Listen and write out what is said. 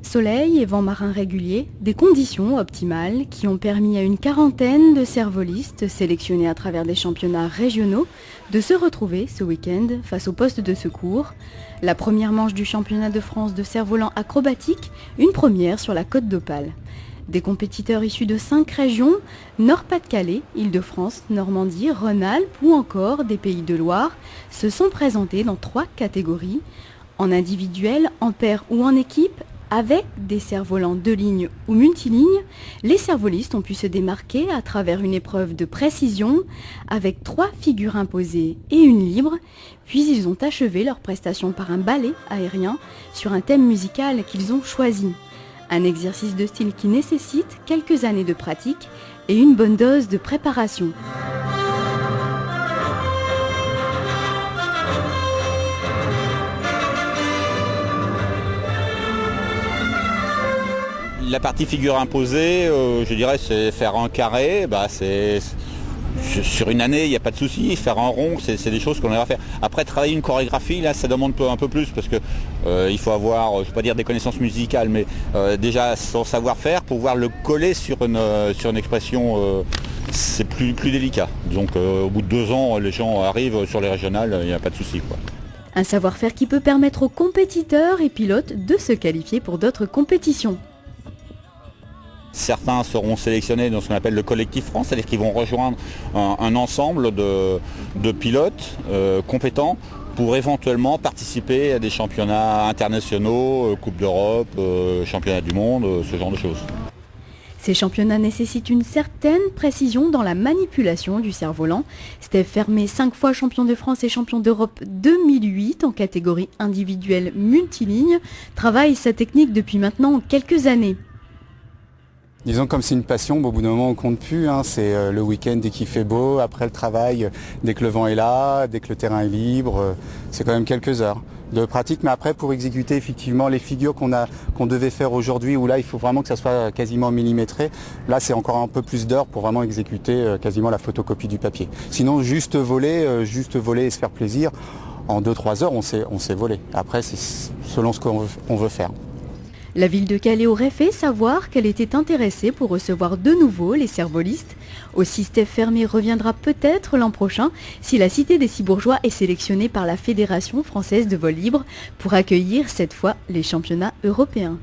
Soleil et vent marin régulier, des conditions optimales qui ont permis à une quarantaine de cervolistes sélectionnés à travers des championnats régionaux de se retrouver ce week-end face au poste de secours. La première manche du championnat de France de cerf-volant acrobatique, une première sur la Côte d'Opale. Des compétiteurs issus de 5 régions, Nord-Pas-de-Calais, Île-de-France, Normandie, Rhône-Alpes ou encore des Pays de Loire, se sont présentés dans 3 catégories. En individuel, en paire ou en équipe, avec des cerfs-volants 2 lignes ou multilignes, les cervolistes ont pu se démarquer à travers une épreuve de précision avec 3 figures imposées et une libre, puis ils ont achevé leur prestation par un ballet aérien sur un thème musical qu'ils ont choisi. Un exercice de style qui nécessite quelques années de pratique et une bonne dose de préparation. La partie figure imposée, je dirais, c'est faire un carré, sur une année, il n'y a pas de souci. Faire un rond, c'est des choses qu'on va faire. Après, travailler une chorégraphie, là, ça demande un peu plus parce que il faut avoir, je ne vais pas dire des connaissances musicales, mais déjà son savoir-faire pour pouvoir le coller sur une expression, c'est plus délicat. Donc, au bout de 2 ans, les gens arrivent sur les régionales, il n'y a pas de souci, quoi. Un savoir-faire qui peut permettre aux compétiteurs et pilotes de se qualifier pour d'autres compétitions. Certains seront sélectionnés dans ce qu'on appelle le collectif France, c'est-à-dire qu'ils vont rejoindre un ensemble de pilotes compétents pour éventuellement participer à des championnats internationaux, Coupe d'Europe, championnat du monde, ce genre de choses. Ces championnats nécessitent une certaine précision dans la manipulation du cerf-volant. Steve Fermé, 5 fois champion de France et champion d'Europe 2008 en catégorie individuelle multiligne, travaille sa technique depuis maintenant quelques années. Disons comme c'est une passion, au bout d'un moment on compte plus, c'est le week-end dès qu'il fait beau, après le travail, dès que le vent est là, dès que le terrain est libre, c'est quand même quelques heures de pratique. Mais après pour exécuter effectivement les figures qu'on devait faire aujourd'hui, où là il faut vraiment que ça soit quasiment millimétré, là c'est encore un peu plus d'heures pour vraiment exécuter quasiment la photocopie du papier. Sinon juste voler et se faire plaisir, en 2-3 heures on sait voler. Après c'est selon ce qu'on veut faire. La ville de Calais aurait fait savoir qu'elle était intéressée pour recevoir de nouveau les cervolistes. Aussi, Steve Fermé reviendra peut-être l'an prochain si la Cité des Cibourgeois est sélectionnée par la Fédération française de vol libre pour accueillir cette fois les championnats européens.